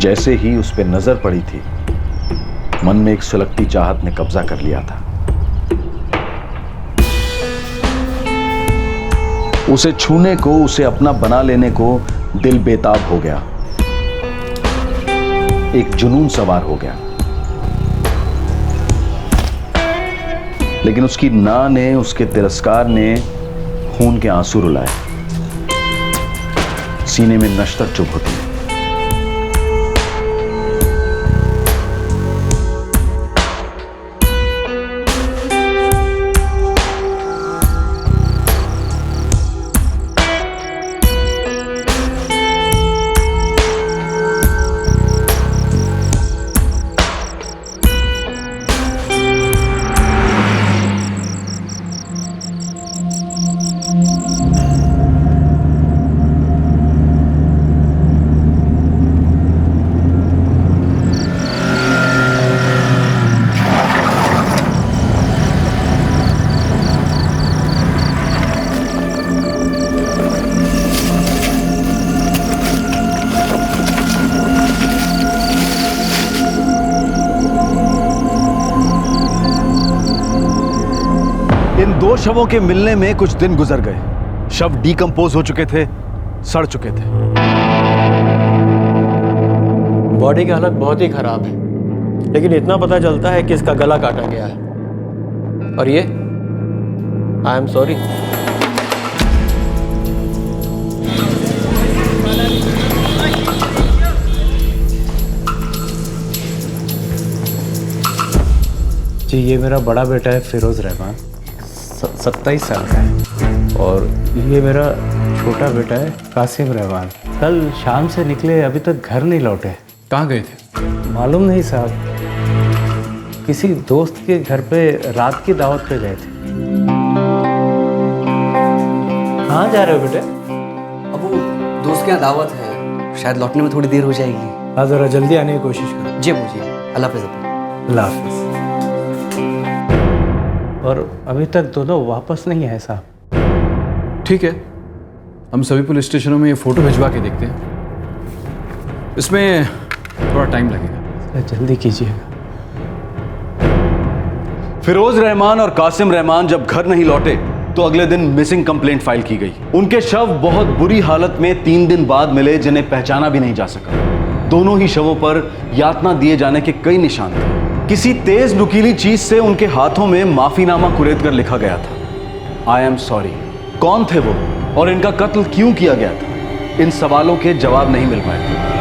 जैसे ही उस पर नजर पड़ी थी, मन में एक सुलगती चाहत ने कब्जा कर लिया था। उसे छूने को, उसे अपना बना लेने को दिल बेताब हो गया। एक जुनून सवार हो गया। लेकिन उसकी ना ने, उसके तिरस्कार ने खून के आंसू रुलाए। सीने में नश्तर चुभ होती। इन दो शवों के मिलने में कुछ दिन गुजर गए। शव डीकंपोज हो चुके थे, सड़ चुके थे। बॉडी की हालत बहुत ही खराब है, लेकिन इतना पता चलता है कि इसका गला काटा गया है। और ये आई एम सॉरी। जी, ये मेरा बड़ा बेटा है फिरोज रहमान, 27 साल का है। और ये मेरा छोटा बेटा है कासिम रहमान। कल शाम से निकले, अभी तक घर नहीं लौटे। कहाँ गए थे? मालूम नहीं साहब, किसी दोस्त के घर पे रात की दावत पे गए थे। कहाँ जा रहे हो बेटे? अब वो दोस्त के यहाँ दावत है, शायद लौटने में थोड़ी देर हो जाएगी। हाँ, ज़रा जल्दी आने की कोशिश करो। जी मुझे अल्लाह हाफ़िज़। अल्लाह हाफिज़। और अभी तक दोनों वापस नहीं आए साहब। ठीक है, हम सभी पुलिस स्टेशनों में ये फोटो भिजवा के देखते हैं। इसमें थोड़ा टाइम लगेगा। जल्दी कीजिएगा। फिरोज रहमान और कासिम रहमान जब घर नहीं लौटे तो अगले दिन मिसिंग कंप्लेंट फाइल की गई। उनके शव बहुत बुरी हालत में 3 दिन बाद मिले, जिन्हें पहचाना भी नहीं जा सका। दोनों ही शवों पर यातना दिए जाने के कई निशान थे। किसी तेज नुकीली चीज से उनके हाथों में माफीनामा कुरेद कर लिखा गया था, आई एम सॉरी। कौन थे वो और इनका कत्ल क्यों किया गया था, इन सवालों के जवाब नहीं मिल पाए थे।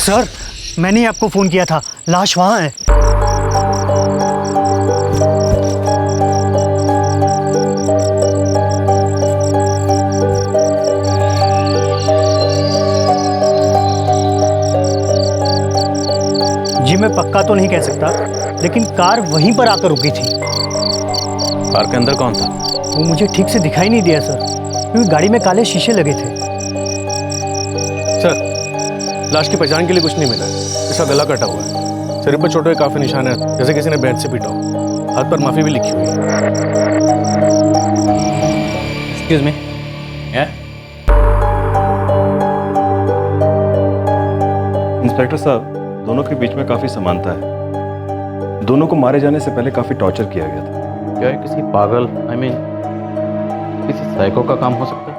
सर, मैंने ही आपको फ़ोन किया था, लाश वहाँ है। जी मैं पक्का तो नहीं कह सकता, लेकिन कार वहीं पर आकर रुकी थी। कार के अंदर कौन था? वो मुझे ठीक से दिखाई नहीं दिया सर, क्योंकि गाड़ी में काले शीशे लगे थे। सर, लाश की पहचान के लिए कुछ नहीं मिला है। इसका गला कटा हुआ है, शरीर पर छोटे काफी निशान है, जैसे किसी ने बैट से पीटा हो। हाथ पर माफी भी लिखी हुई है। एक्सक्यूज मी, इंस्पेक्टर साहब, दोनों के बीच में काफी समानता है। दोनों को मारे जाने से पहले काफी टॉर्चर किया गया था। क्या है किसी पागल किसी साइको का काम हो सकता है?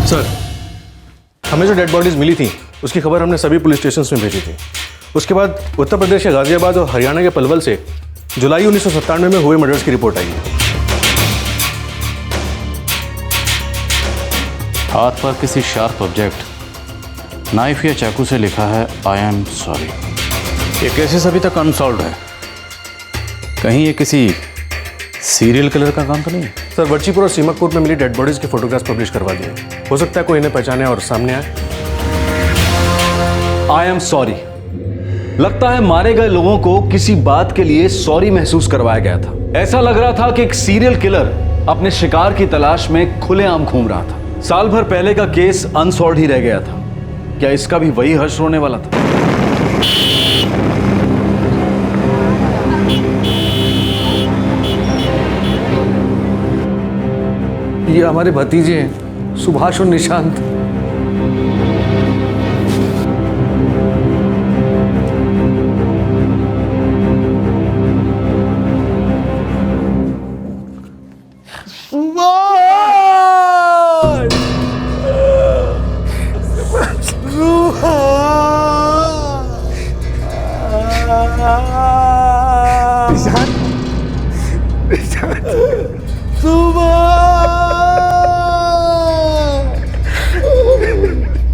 सर, हमें जो डेड बॉडीज मिली थी उसकी खबर हमने सभी पुलिस स्टेशंस में भेजी थी। उसके बाद उत्तर प्रदेश के गाजियाबाद और हरियाणा के पलवल से जुलाई 1997 में हुए मर्डर्स की रिपोर्ट आई है। हाथ पर किसी शार्प ऑब्जेक्ट, नाइफ या चाकू से लिखा है आई एम सॉरी। ये केसेस अभी तक अनसॉल्व है। कहीं ये किसी सीरियल किलर का काम तो नहीं है? सर, वर्चीपुर और सीमकपुर में मिली डेड बॉडीज के फोटोग्राफ्स पब्लिश करवा दिए। हो सकता है कोई इन्हें पहचाने और सामने आए। I am sorry. लगता है मारे गए लोगों को किसी बात के लिए सॉरी महसूस करवाया गया था। ऐसा लग रहा था कि एक सीरियल किलर अपने शिकार की तलाश में खुलेआम घूम रहा था। साल भर पहले का केस अनसॉल्व ही रह गया था। क्या इसका भी वही हर्ष होने वाला था? ये हमारे भतीजे हैं, सुभाष और निशांत।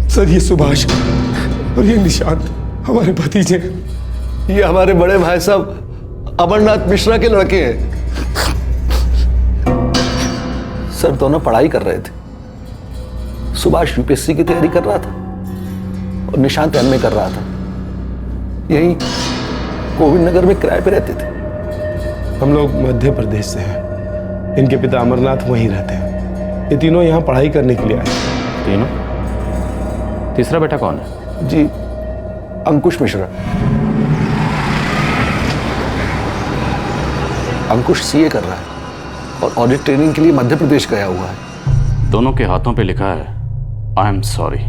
सर, ये सुभाष और ये निशांत हमारे भतीजे। ये हमारे बड़े भाई साहब अमरनाथ मिश्रा के लड़के हैं। सर, दोनों पढ़ाई कर रहे थे। सुभाष यूपीएससी की तैयारी कर रहा था और निशांत एमए कर रहा था। यही गोविंद नगर में किराए पे रहते थे। हम लोग मध्य प्रदेश से हैं। इनके पिता अमरनाथ वहीं रहते हैं। ये तीनों यहाँ पढ़ाई करने के लिए आए। तीनों? तीसरा बेटा कौन है? जी, अंकुश मिश्रा। अंकुश सीए कर रहा है और ऑडिट ट्रेनिंग के लिए मध्य प्रदेश गया हुआ है। दोनों के हाथों पे लिखा है आई एम सॉरी।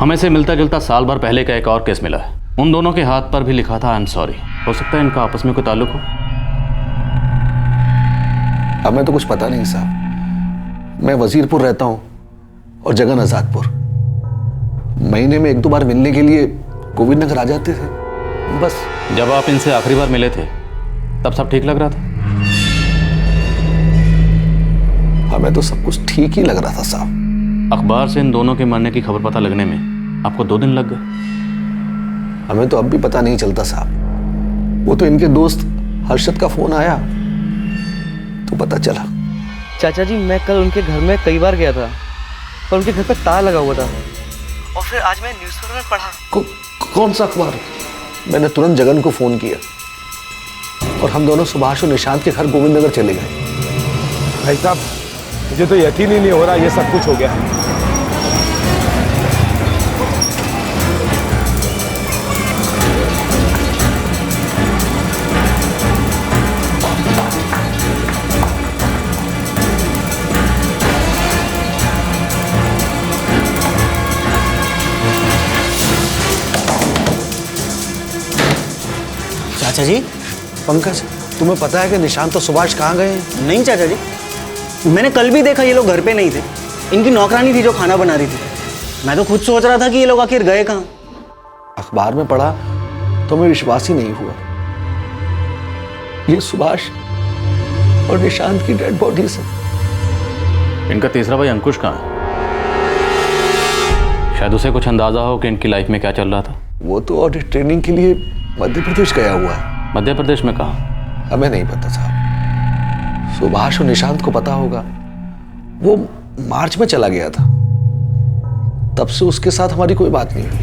हमें से मिलता जुलता साल भर पहले का एक और केस मिला है। उन दोनों के हाथ पर भी लिखा था आई एम सॉरी। हो सकता है इनका आपस में कोई ताल्लुक हो। हमें तो कुछ पता नहीं साहब। मैं वजीरपुर रहता हूं और जगन आजादपुर। महीने में 1-2 बार मिलने के लिए गोविंद नगर आ जाते थे बस। जब आप इनसे आखिरी बार मिले थे तब सब ठीक लग रहा था? हमें तो सब कुछ ठीक ही लग रहा था साहब। अखबार से इन दोनों के मरने की खबर पता लगने में आपको 2 दिन लग गए। हमें तो अब भी पता नहीं चलता साहब। वो तो इनके दोस्त हर्षद का फोन आया तो पता चला। चाचा जी, मैं कल उनके घर में कई बार गया था और उनके घर पर ताला लगा हुआ था। और फिर आज मैं न्यूज़पेपर में पढ़ा। कौन सा अखबार? मैंने तुरंत जगन को फोन किया और हम दोनों सुभाष और निशांत के घर गोविंद नगर चले गए। भाई साहब, मुझे तो यकीन ही नहीं हो रहा ये सब कुछ हो गया। चाचा जी, पंकज, तुम्हें पता है कि निशांत और सुभाष कहाँ गए हैं? नहीं चाचा जी, मैंने कल भी देखा ये लोग घर पे नहीं थे। इनकी नौकरानी थी जो खाना बना रही थी। मैं तो खुद सोच रहा था कि ये लोग आखिर गए कहाँ। अखबार में पढ़ा तो हमें विश्वास ही नहीं हुआ। ये सुभाष और निशांत की डेड बॉडीज है। इनका तीसरा भाई अंकुश कहाँ है? शायद उसे कुछ अंदाजा हो कि इनकी लाइफ में क्या चल रहा था। वो तो ऑडिट ट्रेनिंग के लिए मध्य प्रदेश गया हुआ है। मध्य प्रदेश में कहाँ? हमें नहीं पता साहब। सुभाष और निशांत को पता होगा। वो मार्च में चला गया था, तब से उसके साथ हमारी कोई बात नहीं हुई।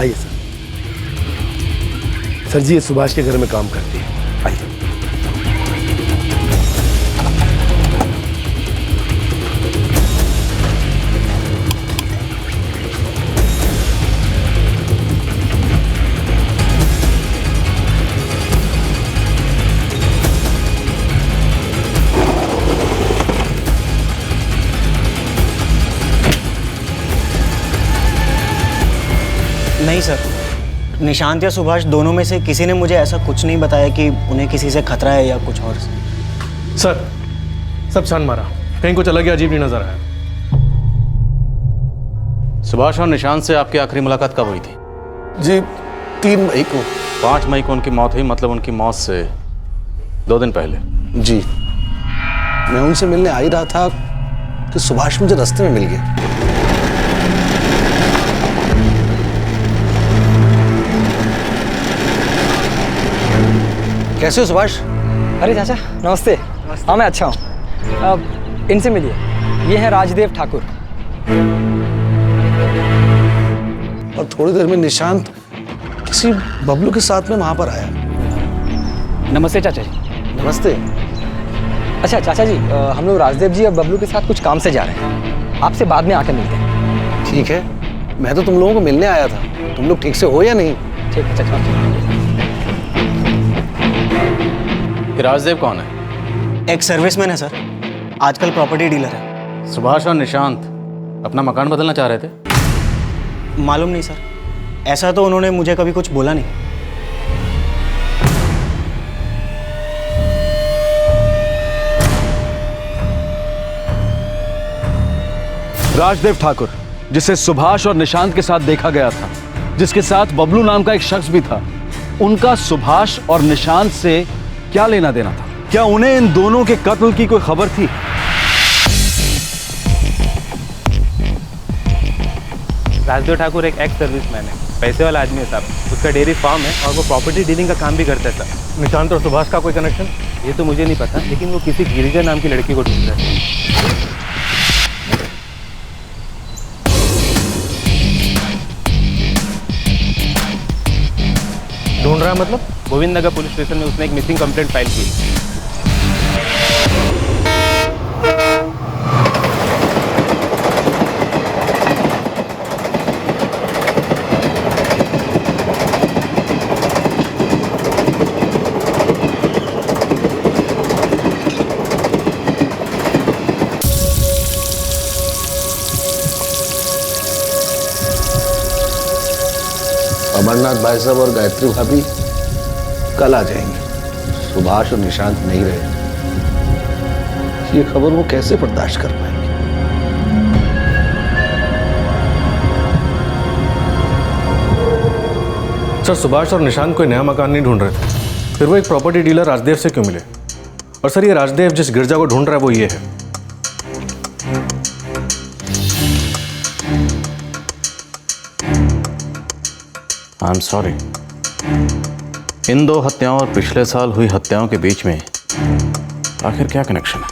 आइए सर। सर जी, ये सुभाष के घर में काम करती है। आइए। नहीं सर, निशांत या सुभाष दोनों में से किसी ने मुझे ऐसा कुछ नहीं बताया कि उन्हें किसी से खतरा है या कुछ और। सर, सब छान मारा, कहीं कुछ अलग या अजीब नहीं नजर आया। सुभाष और निशांत से आपकी आखिरी मुलाकात कब हुई थी? जी 3 मई को। 5 मई को उनकी मौत हुई, मतलब उनकी मौत से 2 दिन पहले। जी, मैं उनसे मिलने आ ही रहा था कि सुभाष मुझे रास्ते में मिल गया। कैसे हो सुभाष? अरे चाचा नमस्ते। हाँ मैं अच्छा हूँ। अब इनसे मिलिए, ये है राजदेव ठाकुर। और थोड़ी देर में निशांत किसी बबलू के साथ में वहां पर आया। नमस्ते चाचा जी। नमस्ते। अच्छा चाचा जी, हम लोग राजदेव जी और बबलू के साथ कुछ काम से जा रहे हैं, आपसे बाद में आकर मिलते हैं। ठीक है, मैं तो तुम लोगों को मिलने आया था। तुम लोग ठीक से हो या नहीं? ठीक है चाचा। राजदेव कौन है? एक सर्विसमैन है सर, आजकल प्रॉपर्टी डीलर है। सुभाष और निशांत अपना मकान बदलना चाह रहे थे? मालूम नहीं सर, ऐसा तो उन्होंने मुझे कभी कुछ बोला नहीं। राजदेव ठाकुर, जिसे सुभाष और निशांत के साथ देखा गया था, जिसके साथ बबलू नाम का एक शख्स भी था, उनका सुभाष और निशांत से क्या लेना देना था? क्या उन्हें इन दोनों के कत्ल की कोई खबर थी? राजदेव ठाकुर एक एक्स सर्विसमैन है, पैसे वाला आदमी है साहब। उसका डेयरी फार्म है और वो प्रॉपर्टी डीलिंग का काम भी करता है साहब। निशांत और सुभाष का कोई कनेक्शन? ये तो मुझे नहीं पता, लेकिन वो किसी गिरिजा नाम की लड़की को ढूंढ रहा है। ढूंढ रहा है मतलब? गोविंद नगर पुलिस स्टेशन में उसने एक मिसिंग कंप्लेंट फाइल की। अमरनाथ भाई साहब और गायत्री भाभी कल आ जाएंगे। सुभाष और निशांत नहीं रहे। ये खबर वो कैसे बर्दाश्त कर पाएंगे? सर, सुभाष और निशांत कोई नया मकान नहीं ढूंढ रहे थे, फिर वो एक प्रॉपर्टी डीलर राजदेव से क्यों मिले? और सर, ये राजदेव जिस गिरजा को ढूंढ रहा है वो ये है। I am sorry. इन 2 हत्याओं और पिछले साल हुई हत्याओं के बीच में आखिर क्या कनेक्शन है?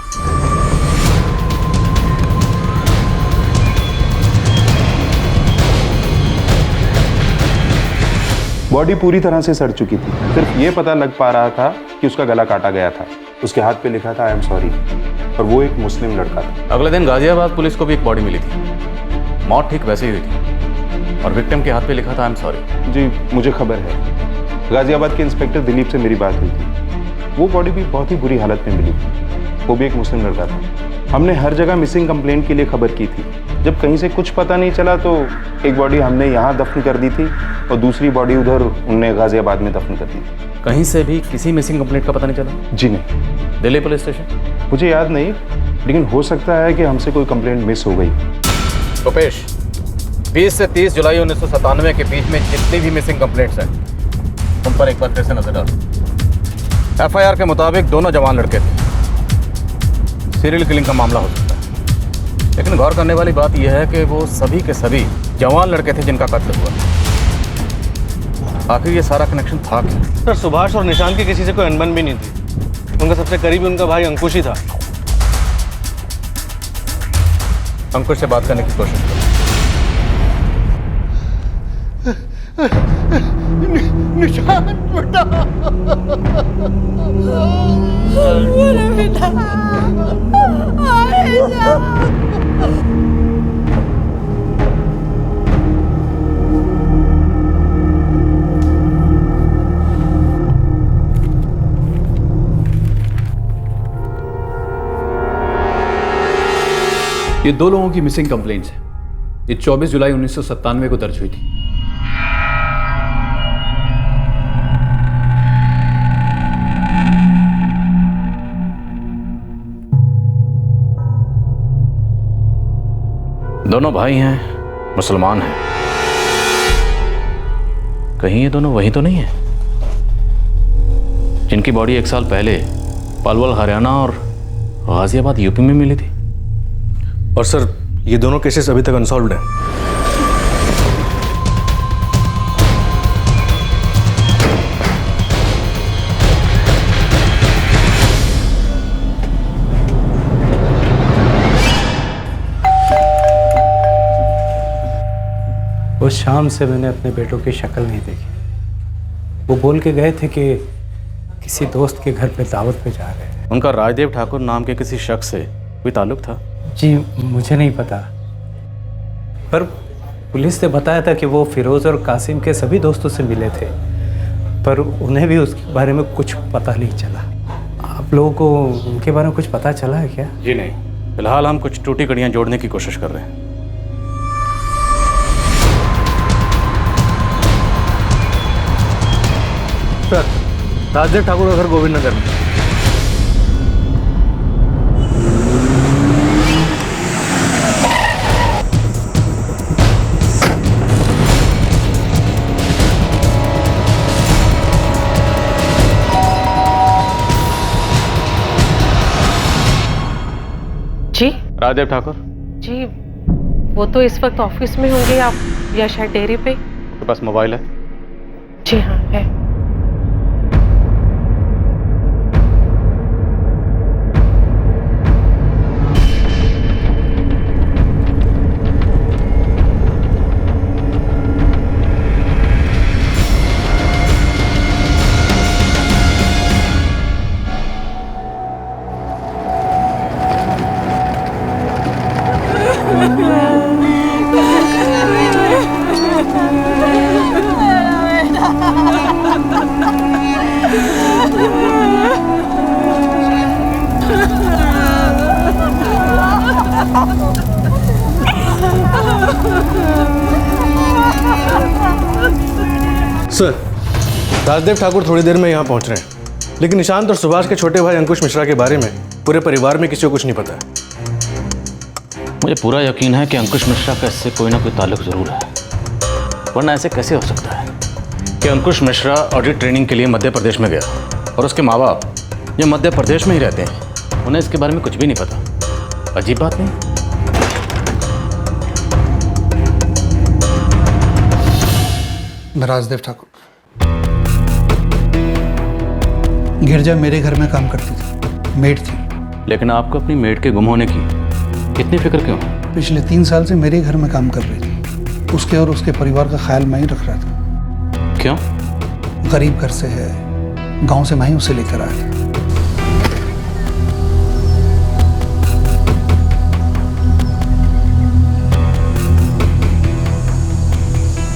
बॉडी पूरी तरह से सड़ चुकी थी, सिर्फ ये पता लग पा रहा था कि उसका गला काटा गया था। उसके हाथ पे लिखा था आई एम सॉरी, और वो एक मुस्लिम लड़का था। अगले दिन गाजियाबाद पुलिस को भी एक बॉडी मिली थी, मौत ठीक वैसे ही हुई थी, और विक्टिम के हाथ पे लिखा था आई एम सॉरी। जी मुझे खबर है, गाजियाबाद के इंस्पेक्टर दिलीप से मेरी बात हुई थी। वो बॉडी भी बहुत ही बुरी हालत में मिली, वो भी एक मुस्लिम लड़का था। हमने हर जगह मिसिंग कंप्लेंट के लिए खबर की थी। जब कहीं से कुछ पता नहीं चला तो एक बॉडी हमने यहाँ दफन कर दी थी और दूसरी बॉडी उधर उनने गाजियाबाद में दफन कर दी थी। कहीं से भी किसी मिसिंग कंप्लेंट का पता नहीं चला? जी नहीं। Delhi police station? मुझे याद नहीं, लेकिन हो सकता है कि हमसे कोई कंप्लेंट मिस हो गई। रुपेश, 20 से 30 जुलाई 1997 के बीच में जितनी भी मिसिंग कंप्लेंट्स हैं उन पर एक बार फिर से नजर डालो। एफआईआर के मुताबिक दोनों जवान लड़के थे। सीरियल किलिंग का मामला हो सकता है, लेकिन गौर करने वाली बात यह है कि वो सभी के सभी जवान लड़के थे जिनका कत्ल हुआ। आखिर ये सारा कनेक्शन था क्या? सर, सुभाष और निशांत की किसी से कोई अनबन भी नहीं थी। उनका सबसे करीबी उनका भाई अंकुश ही था। अंकुश से बात करने की कोशिश करो। निशान बेटा, ये 2 लोगों की मिसिंग कंप्लेंट्स है। ये 24 जुलाई 1997 को दर्ज हुई थी। दोनों भाई हैं, मुसलमान हैं। कहीं ये दोनों वही तो नहीं है जिनकी बॉडी 1 साल पहले पलवल हरियाणा और गाजियाबाद यूपी में मिली थी? और सर, ये दोनों केसेस अभी तक अनसॉल्व्ड हैं। उस शाम से मैंने अपने बेटों की शक्ल नहीं देखी। वो बोल के गए थे कि किसी दोस्त के घर पे दावत पे जा रहे हैं। उनका राजदेव ठाकुर नाम के किसी शख्स से कोई ताल्लुक था? जी मुझे नहीं पता, पर पुलिस ने बताया था कि वो फिरोज़ और कासिम के सभी दोस्तों से मिले थे, पर उन्हें भी उसके बारे में कुछ पता नहीं चला। आप लोगों को उनके बारे में कुछ पता चला है क्या? जी नहीं, फिलहाल हम कुछ टूटी कड़ियाँ जोड़ने की कोशिश कर रहे हैं। सर, राजदेव ठाकुर का घर गोविंद नगर में। जी राजदेव ठाकुर जी, वो तो इस वक्त ऑफिस में होंगे आप, या शायद डेयरी पे। आपके पास मोबाइल है? जी हाँ है। सर, राजदेव ठाकुर थोड़ी देर में यहाँ पहुँच रहे हैं, लेकिन निशांत और सुभाष के छोटे भाई अंकुश मिश्रा के बारे में पूरे परिवार में किसी को कुछ नहीं पता है। मुझे पूरा यकीन है कि अंकुश मिश्रा का इससे कोई ना कोई ताल्लुक जरूर है, वरना ऐसे कैसे हो सकता है कि अंकुश मिश्रा ऑडिट ट्रेनिंग के लिए मध्य प्रदेश में गया और उसके माँ बाप ये मध्य प्रदेश में ही रहते हैं, उन्हें इसके बारे में कुछ भी नहीं पता। अजीब बात नहीं? मैं राजदेव ठाकुर। गिरजा मेरे घर में काम करती थी, मेड थी। लेकिन आपको अपनी मेड के गुम होने की इतनी फिक्र क्यों? पिछले 3 साल से मेरे घर में काम कर रही थी। उसके और उसके परिवार का ख्याल मैं ही रख रहा था। क्यों? गरीब घर से है, गांव से मैं ही उसे लेकर आया था।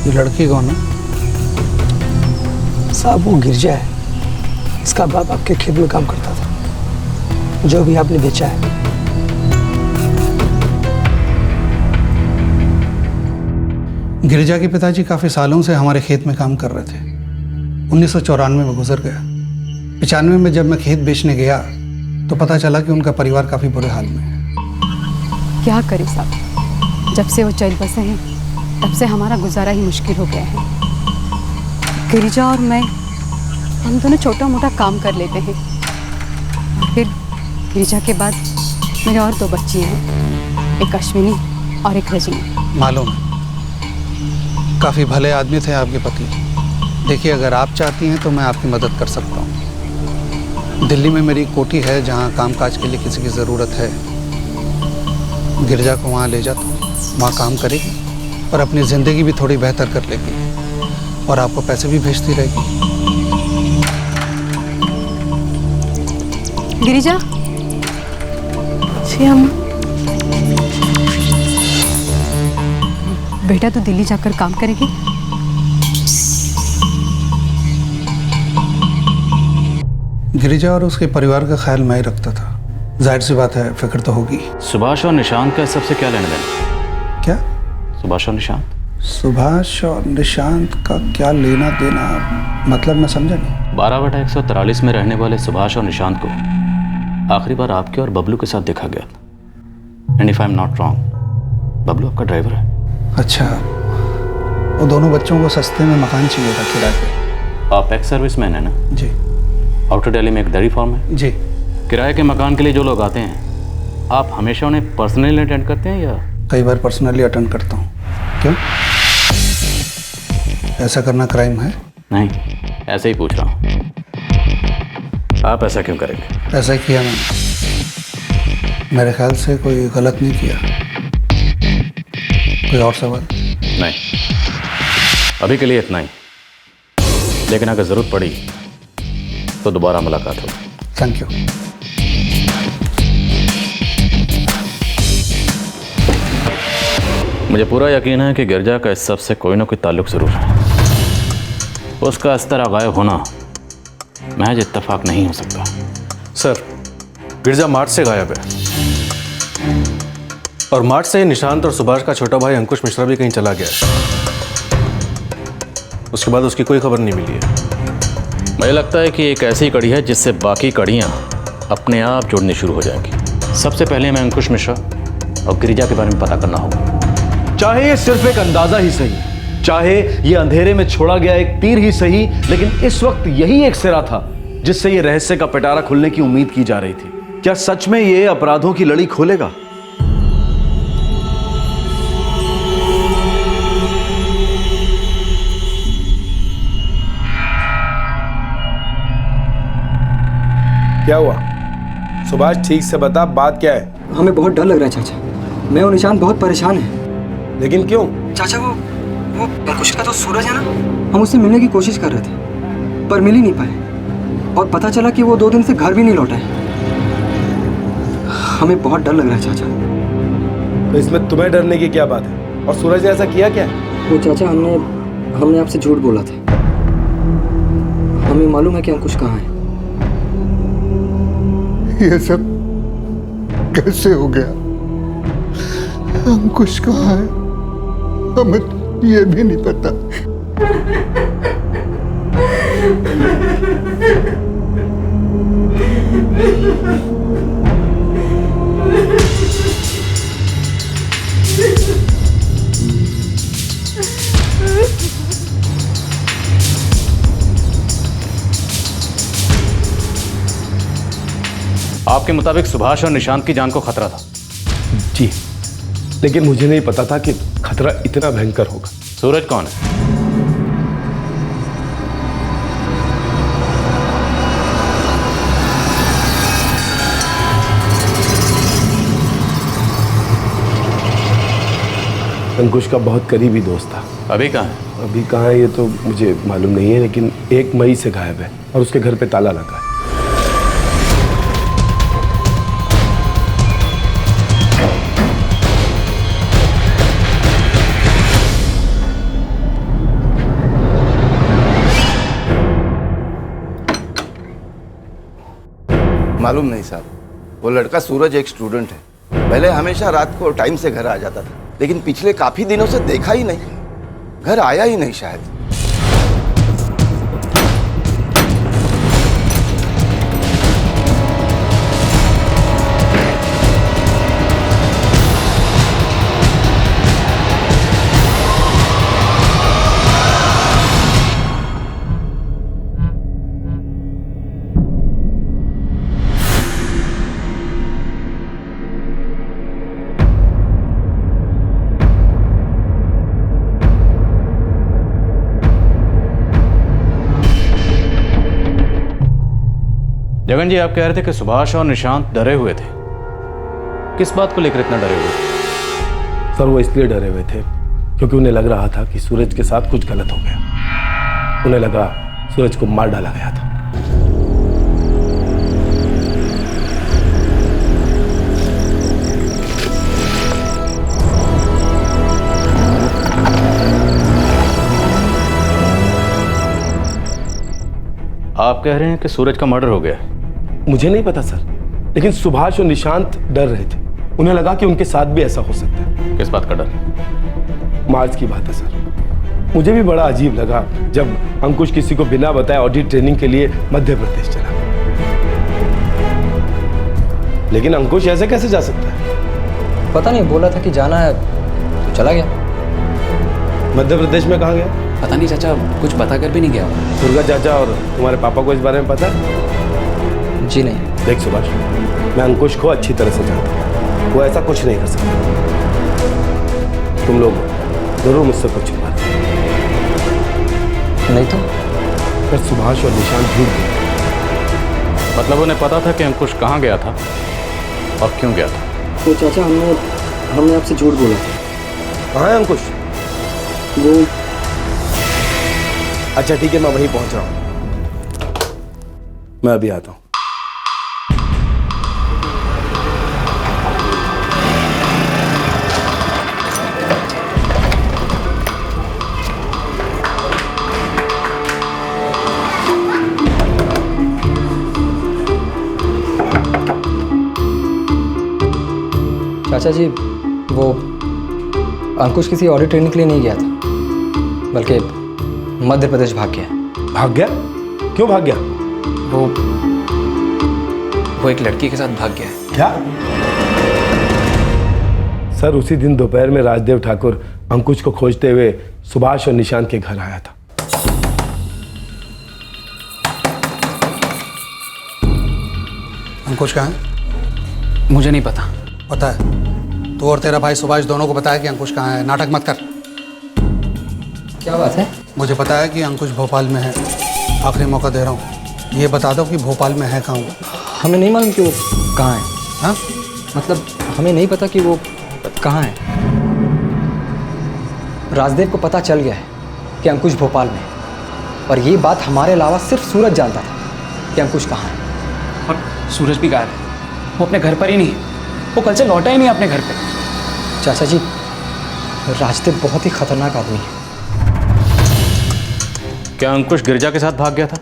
ये लड़की कौन है? साहब वो गिरजा है, इसका बाप आपके खेत में काम करता था, जो भी आपने बेचा है। गिरजा के पिताजी काफी सालों से हमारे खेत में काम कर रहे थे। 1994 में गुजर गया। 95 में जब मैं खेत बेचने गया तो पता चला कि उनका परिवार काफी बुरे हाल में है। क्या करें साहब, जब से वो चल बसे हैं तब से हमारा गुजारा ही मुश्किल हो गया है। गिरिजा और मैं, हम दोनों छोटा मोटा काम कर लेते हैं। और फिर गिरिजा के बाद मेरे और 2 बच्ची हैं, एक अश्विनी और एक रजनी। मालूम है, काफी भले आदमी थे आपके पति। देखिए, अगर आप चाहती हैं तो मैं आपकी मदद कर सकता हूँ। दिल्ली में मेरी कोठी है जहाँ कामकाज के लिए किसी की ज़रूरत है। गिरजा को वहाँ ले जाता हूँ, वहाँ काम करेगी और अपनी ज़िंदगी भी थोड़ी बेहतर कर लेगी। और आपको पैसे भी भेजती रहेगी। गिरिजा। जी अम्मा। बेटा, तू दिल्ली जाकर काम करेगी? गिरिजा और उसके परिवार का ख्याल मैं ही रखता था। जाहिर सी बात है, फिक्र तो होगी। सुभाष और निशांत का इस सबसे क्या लेना देना? क्या? सुभाष और निशांत? सुभाष और निशांत का क्या लेना देना, मतलब मैं समझा नहीं। 12/143 में रहने वाले सुभाष और निशांत को आखिरी बार आपके और बबलू के साथ देखा गया। And if I am not wrong, Bablu आपका ड्राइवर है। अच्छा, वो दोनों बच्चों को सस्ते में मकान चाहिए था किराए पे। आप एक्स सर्विसमैन है ना? जी। आउटर दिल्ली में एक डेयरी फार्म है? जी। किराए के मकान के लिए जो लोग आते हैं, आप हमेशा उन्हें पर्सनली अटेंड करते हैं या? कई बार पर्सनली अटेंड करता हूँ। क्यों, ऐसा करना क्राइम है? नहीं, ऐसे ही पूछ रहा हूँ। आप ऐसा क्यों करेंगे? ऐसा ही किया मैंने। मेरे ख्याल से कोई गलत नहीं किया। कोई और सवाल? नहीं, अभी के लिए इतना ही। लेकिन अगर जरूरत पड़ी तो दोबारा मुलाकात होगी। Thank you. मुझे पूरा यकीन है कि गिरजा का इस सब से कोई ना कोई ताल्लुक जरूर है। उसका इस तरह गायब होना महज इत्तेफाक नहीं हो सकता। सर, गिरजा मार्च से गायब है, और मार्च से निशांत और सुभाष का छोटा भाई अंकुश मिश्रा भी कहीं चला गया है। उसके बाद उसकी कोई खबर नहीं मिली है। मुझे लगता है कि एक ऐसी कड़ी है जिससे बाकी कड़ियाँ अपने आप जुड़नी शुरू हो जाएंगी। सबसे पहले हमें अंकुश मिश्रा और गिरिजा के बारे में पता करना होगा। चाहे ये सिर्फ एक अंदाजा ही सही, चाहे ये अंधेरे में छोड़ा गया एक तीर ही सही, लेकिन इस वक्त यही एक सिरा था जिससे ये रहस्य का पिटारा खुलने की उम्मीद की जा रही थी। क्या सच में ये अपराधों की लड़ी खोलेगा? क्या हुआ? सुभाष, ठीक से बता, बात क्या है? हमें बहुत डर लग रहा है चाचा। मैं और निशांत बहुत परेशान हैं। लेकिन क्यों? चाचा, वो अंकुश का तो सूरज है ना, हम उससे मिलने की कोशिश कर रहे थे पर मिल ही नहीं पाए, और पता चला कि वो 2 दिन से घर भी नहीं लौटा है। हमें बहुत डर लग रहा है चाचा। तो इसमें तुम्हें डरने की क्या बात है? और सूरज ने ऐसा किया क्या? वो चाचा, हमने आपसे झूठ बोला था। हमें मालूम है कि अंकुश कहाँ है। ये सब कैसे हो गया? अंकुश कहाँ है? हमें ये भी नहीं पता। आपके मुताबिक सुभाष और निशांत की जान को खतरा था? जी, लेकिन मुझे नहीं पता था कि खतरा इतना भयंकर होगा। सूरज कौन है? अंकुश का बहुत करीबी दोस्त था। अभी कहाँ है? अभी कहाँ है ये तो मुझे मालूम नहीं है, लेकिन 1 मई से गायब है और उसके घर पे ताला लगा है। मालूम नहीं साहब, वो लड़का सूरज एक स्टूडेंट है। पहले हमेशा रात को टाइम से घर आ जाता था, लेकिन पिछले काफी दिनों से देखा ही नहीं। घर आया ही नहीं शायद। जगन जी, आप कह रहे थे कि सुभाष और निशांत डरे हुए थे। किस बात को लेकर इतना डरे हुए थे? सर, वो इसलिए डरे हुए थे क्योंकि उन्हें लग रहा था कि सूरज के साथ कुछ गलत हो गया। उन्हें लगा सूरज को मार डाला गया था। आप कह रहे हैं कि सूरज का मर्डर हो गया? मुझे नहीं पता सर, लेकिन सुभाष और निशांत डर रहे थे। उन्हें लगा कि उनके साथ भी ऐसा हो सकता है। किस बात का डर? मार्च की बात है सर। मुझे भी बड़ा अजीब लगा जब अंकुश किसी को बिना बताए ऑडिट ट्रेनिंग के लिए मध्य प्रदेश चला, लेकिन अंकुश ऐसे कैसे जा सकता है? पता नहीं, बोला था कि जाना है तो चला गया। मध्य प्रदेश में कहाँ गया? पता नहीं चाचा, कुछ बता कर भी नहीं गया। दुर्गा चाचा और तुम्हारे पापा को इस बारे में पता है? जी नहीं। देख सुभाष, मैं अंकुश को अच्छी तरह से जानता हूँ, वो ऐसा कुछ नहीं कर सकता। तुम लोग जरूर मुझसे कुछ छुपा रहे हो। नहीं तो पर सुभाष और निशांत झूठ बोल। मतलब उन्हें पता था कि अंकुश कहाँ गया था और क्यों गया था? तो चाचा हमने आपसे झूठ बोला। कहाँ है अंकुश? वो अच्छा ठीक है, मैं वहीं पहुंच रहा हूँ। मैं अभी आता हूँ। चाचा जी, वो अंकुश किसी ऑडिट ट्रेनिंग के लिए नहीं गया था, बल्कि मध्य प्रदेश भाग गया। भाग गया? क्यों भाग गया? वो एक लड़की के साथ भाग गया। क्या? सर, उसी दिन दोपहर में राजदेव ठाकुर अंकुश को खोजते हुए सुभाष और निशांत के घर आया था। अंकुश कहाँ है? मुझे नहीं पता। पता है? तू और तेरा भाई सुभाष दोनों को बताया कि अंकुश कहाँ है। नाटक मत कर। क्या बात है? मुझे पता है कि अंकुश भोपाल में है। आखिरी मौका दे रहा हूँ, ये बता दो कि भोपाल में है कहाँ वो। हमें नहीं मालूम कि वो कहाँ है। हाँ? मतलब हमें नहीं पता कि वो कहाँ है। राजदेव को पता चल गया है कि अंकुश भोपाल में है, और ये बात हमारे अलावा सिर्फ सूरज जानता था कि अंकुश कहाँ है। और सूरज भी गायब है, वो अपने घर पर ही नहीं है। वो कल से लौटा ही नहीं अपने घर पे। चाचा जी, राजदेव बहुत ही खतरनाक आदमी है। क्या अंकुश गिरिजा के साथ भाग गया था?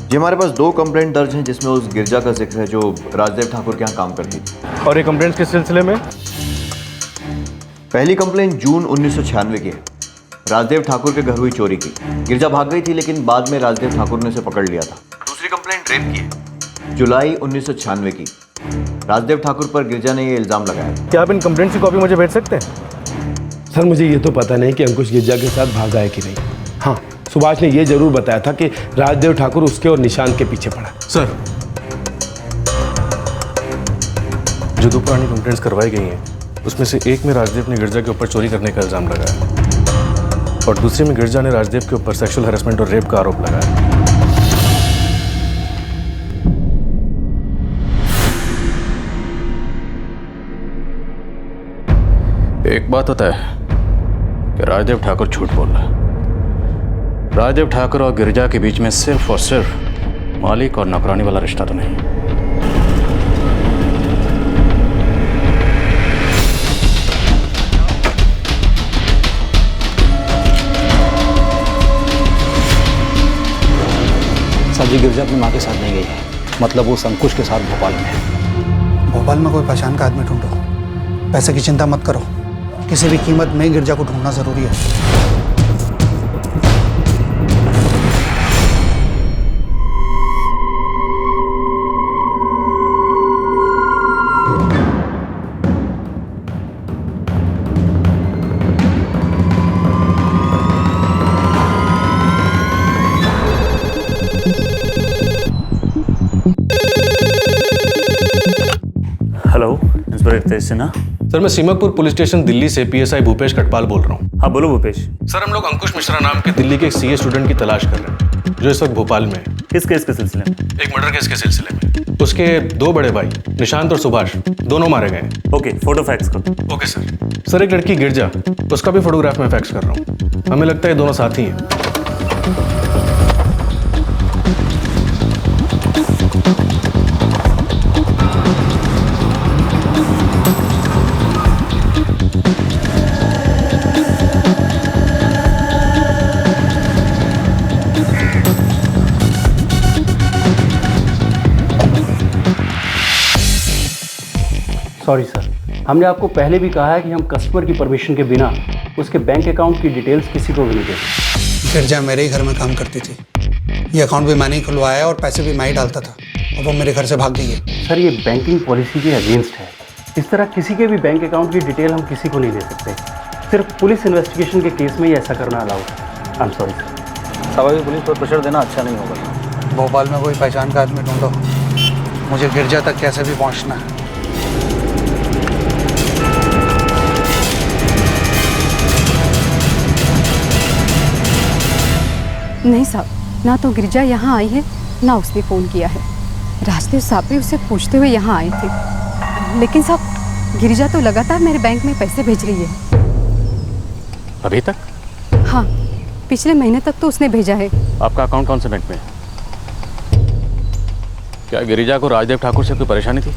जी, हमारे पास 2 कंप्लेंट दर्ज हैं जिसमें उस गिरिजा का जिक्र है जो राजदेव ठाकुर के यहाँ काम करती थी। और ये कंप्लेंट्स किस सिलसिले में? पहली कंप्लेंट जून 1996 की है। राजदेव ठाकुर के घर हुई चोरी की। गिरिजा भाग गई थी, लेकिन बाद में राजदेव ठाकुर ने उसे पकड़ लिया था। दूसरी कंप्लेंट रेप की है, जुलाई 1996 की। राजदेव ठाकुर पर गिरिजा ने ये इल्जाम लगाया। क्या आप इन कंप्लेंट्स की कॉपी मुझे भेज सकते हैं? सर, मुझे ये तो पता नहीं कि अंकुश गिरिजा के साथ भागा है कि नहीं। हाँ, सुभाष ने ये जरूर बताया था कि राजदेव ठाकुर उसके और निशांत के पीछे पड़ा। सर, जो 2 पुरानी कंप्लेंट्स करवाई गई हैं, उसमें से एक में राजदेव ने गिरिजा के ऊपर चोरी करने का इल्जाम लगाया और दूसरे में गिरिजा ने राजदेव के ऊपर सेक्सुअल हैरेसमेंट और रेप का आरोप लगाया। एक बात होता है कि राजदेव ठाकुर झूठ बोल रहा है। राजदेव ठाकुर और गिरिजा के बीच में सिर्फ और सिर्फ मालिक और नौकरानी वाला रिश्ता तो नहीं। सर जी, गिरिजा अपनी माँ के साथ नहीं गई है, मतलब वो अंकुश के साथ भोपाल में है। भोपाल में कोई पहचान का आदमी ढूंढो। पैसे की चिंता मत करो, किसी भी कीमत में गिरिजा को ढूंढना जरूरी है। Hello, inspector Ritesh Sinha. Sir, मैं सीमकपुर पुलिस स्टेशन दिल्ली से पीएसआई भूपेश कटपाल बोल रहा हूँ। हाँ बोलो भूपेश। सर, हम लोग अंकुश मिश्रा नाम के दिल्ली के एक सीए स्टूडेंट की तलाश कर रहे हैं जो इस वक्त भोपाल में है। किस केस के सिलसिले में? एक मर्डर केस के सिलसिले में। उसके 2 बड़े भाई निशांत और सुभाष दोनों मारे गए। ओके, फोटो फैक्स करो। Okay sir. सर एक लड़की गिरजा, उसका भी फोटोग्राफ मैं फैक्स कर रहा हूँ। हमें लगता है ये दोनों साथी हैं। सॉरी सर, हमने आपको पहले भी कहा है कि हम कस्टमर की परमिशन के बिना उसके बैंक अकाउंट की डिटेल्स किसी को भी नहीं देते। गिरजा मेरे ही घर में काम करती थी। ये अकाउंट भी मैंने ही खुलवाया और पैसे भी मैं ही डालता था और वो मेरे घर से भाग गई है। सर ये बैंकिंग पॉलिसी के अगेंस्ट है। इस तरह किसी के भी बैंक अकाउंट की डिटेल हम किसी को नहीं दे सकते। सिर्फ पुलिस इन्वेस्टिगेशन के केस में ही ऐसा करना अलाउड है। I am sorry sir. स्वाभाविक पुलिस पर प्रेशर देना अच्छा नहीं होगा। भोपाल में कोई पहचान का आदमी ढूंढो, मुझे गिरजा तक कैसे भी पहुंचना है। नहीं साहब, ना तो गिरजा यहाँ आई है ना उसने फ़ोन किया है। राजदेव साहब भी उसे पूछते हुए यहाँ आए थे, लेकिन साहब गिरजा तो लगातार मेरे बैंक में पैसे भेज रही है। अभी तक? हाँ, पिछले महीने तक तो उसने भेजा है। आपका अकाउंट कौन से बैंक में है? क्या गिरिजा को राजदेव ठाकुर से कोई परेशानी थी?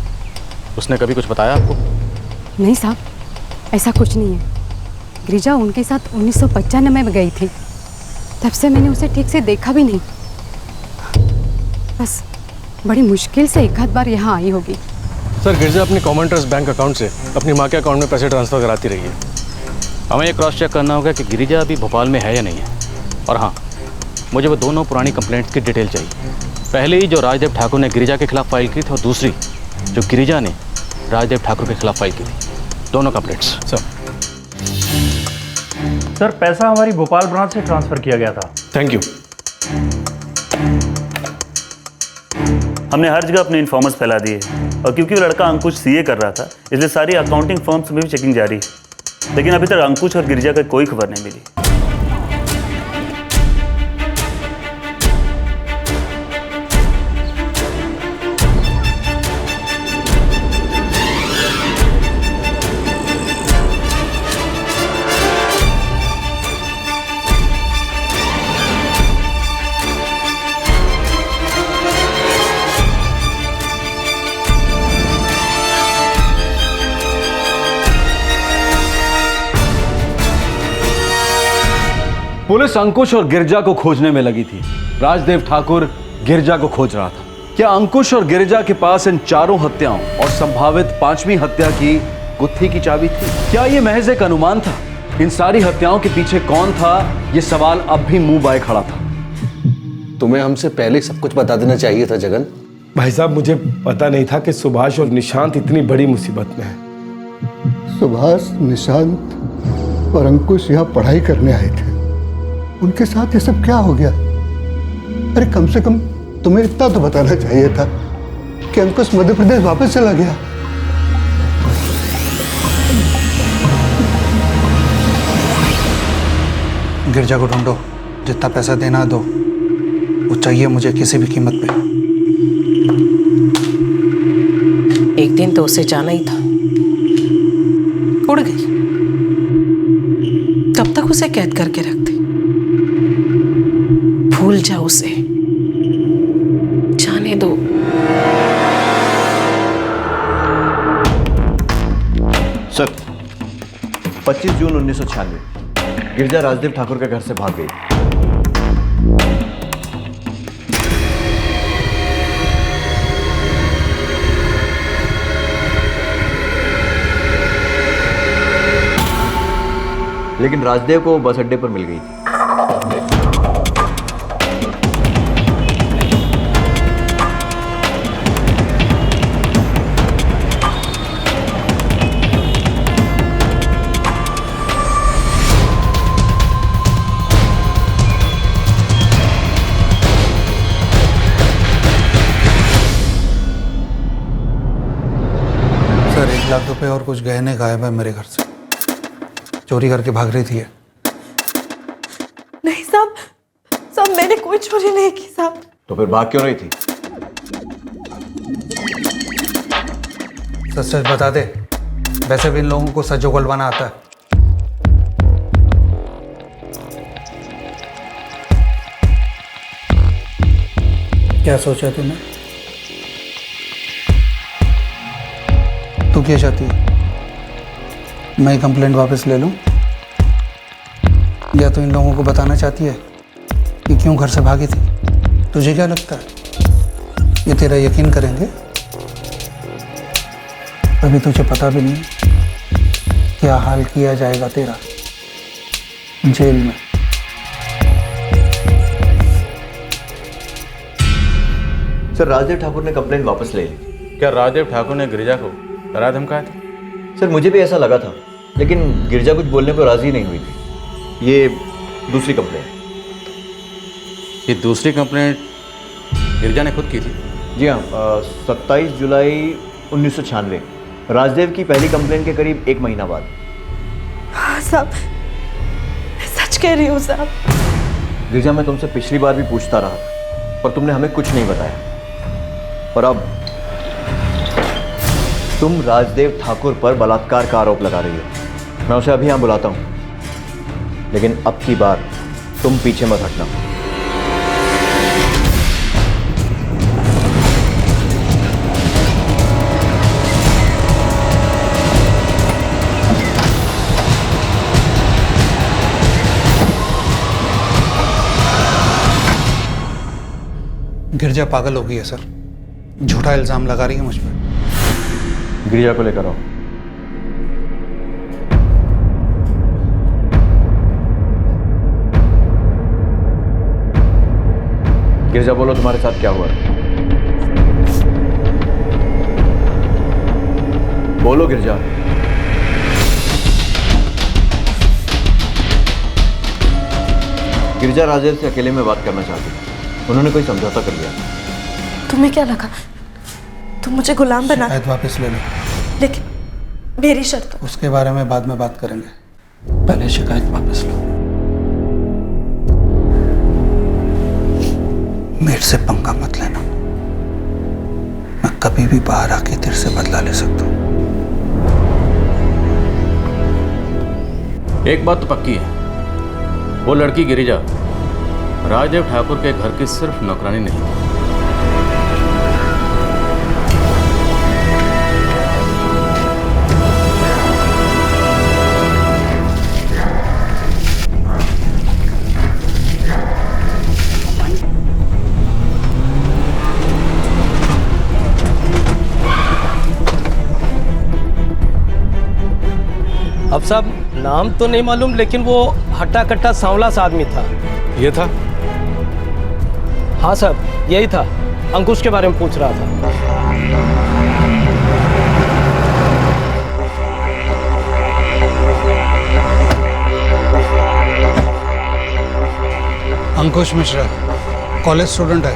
उसने कभी कुछ बताया आपको? नहीं साहब, ऐसा कुछ नहीं है। गिरिजा उनके साथ 1995 में गई थी, तब से मैंने उसे ठीक से देखा भी नहीं। बस बड़ी मुश्किल से एक आध बार यहाँ आई होगी। सर गिरजा अपनी कॉमन ट्रस्ट बैंक अकाउंट से अपनी माँ के अकाउंट में पैसे ट्रांसफर कराती रही है। हमें ये क्रॉस चेक करना होगा कि गिरिजा अभी भोपाल में है या नहीं है। और हाँ, मुझे वो दोनों पुरानी कंप्लेंट्स की डिटेल चाहिए। पहले ही जो राजदेव ठाकुर ने गिरिजा के खिलाफ फाइल की थी और दूसरी जो गिरिजा ने राजदेव ठाकुर के खिलाफ फाइल की थी। दोनों कंप्लेंट्स। सर पैसा हमारी भोपाल ब्रांच से ट्रांसफर किया गया था। Thank you. हमने हर जगह अपने इन्फॉर्मर्स फैला दिए और क्योंकि वो लड़का अंकुश सीए कर रहा था, इसलिए सारी अकाउंटिंग फर्म्स में भी चेकिंग जारी है, लेकिन अभी तक अंकुश और गिरिजा का कोई खबर नहीं मिली। पुलिस अंकुश और गिरजा को खोजने में लगी थी। राजदेव ठाकुर गिरजा को खोज रहा था। क्या अंकुश और गिरजा के पास इन 4 हत्याओं और संभावित 5वीं हत्या की गुत्थी की चाबी थी? क्या यह महज एक अनुमान था? इन सारी हत्याओं के पीछे कौन था, यह सवाल अब भी मुंह बाए खड़ा था। तुम्हें हमसे पहले सब कुछ बता देना चाहिए था जगन। भाई साहब मुझे पता नहीं था कि सुभाष और निशांत इतनी बड़ी मुसीबत में है। सुभाष, निशांत और अंकुश यहाँ पढ़ाई करने आए थे। उनके साथ ये सब क्या हो गया? अरे कम से कम तुम्हें इतना तो बताना चाहिए था कि अंकुश मध्य प्रदेश वापस चला गया। गिरजा को ढूंढो, जितना पैसा देना दो, वो चाहिए मुझे किसी भी कीमत पे। एक दिन तो उसे जाना ही था, उड़ गई। कब तक उसे कैद करके रखते? भूल जाओ उसे, जाने दो। सर 25 जून 1996 गिरजा राजदेव ठाकुर के घर से भाग गई। लेकिन राजदेव को बस अड्डे पर मिल गई थी। सर 1 लाख रुपए और कुछ गहने गायब है मेरे घर से। चोरी करके भाग रही थी ये। नहीं साहब, मैंने कोई चोरी नहीं की साहब। तो फिर भाग क्यों रही थी? सच सच बता दे, वैसे भी इन लोगों को सच उगलवाना आता है। क्या सोचा तूने? तू क्या चाहती है? मैं कंप्लेंट वापस ले लूं? या तो इन लोगों को बताना चाहती है कि क्यों घर से भागी थी? तुझे क्या लगता है ये तेरा यकीन करेंगे? अभी तुझे पता भी नहीं क्या हाल किया जाएगा तेरा जेल में। सर, राजदेव ठाकुर ने कंप्लेंट वापस ले ली। क्या राजदेव ठाकुर ने गिरिजा को डरा धमकाया था? सर, मुझे भी ऐसा लगा था, लेकिन गिरिजा कुछ बोलने को राजी नहीं हुई थी। ये दूसरी कंप्लेंट। ये दूसरी कंप्लेंट गिरिजा ने खुद की थी? जी हाँ, 27 जुलाई 1996, राजदेव की पहली कंप्लेंट के करीब 1 महीना बाद। हाँ साहब, मैं सच कह रही हूँ साहब। गिरिजा, मैं तुमसे पिछली बार भी पूछता रहा था, पर तुमने हमें कुछ नहीं बताया। पर अब तुम राजदेव ठाकुर पर बलात्कार का आरोप लगा रही हो। मैं उसे अभी यहाँ बुलाता हूँ, लेकिन अब की बार तुम पीछे मत हटना। गिरजा पागल हो गई है सर, झूठा इल्जाम लगा रही है मुझ पर। गिरिजा को लेकर आओ। गिरिजा, बोलो तुम्हारे साथ क्या हुआ? बोलो गिरिजा। गिरिजा राजेश से अकेले में बात करना चाहती थी। उन्होंने कोई समझौता कर लिया। तुम्हें क्या लगा तुम मुझे गुलाम बना? शायद वापस ले लो, लेकिन मेरी शर्त। उसके बारे में बाद में बात करेंगे, पहले शिकायत वापस लो। मेरे से पंगा मत लेना, मैं कभी भी बाहर आके तेरे से बदला ले सकता हूँ। एक बात तो पक्की है, वो लड़की गिरिजा राजदेव ठाकुर के घर की सिर्फ नौकरानी नहीं थी। अब साहब नाम तो नहीं मालूम, लेकिन वो हट्टा कट्टा सांवला सा आदमी था। ये था? हाँ साहब, यही था। अंकुश के बारे में पूछ रहा था। अंकुश मिश्रा कॉलेज स्टूडेंट है,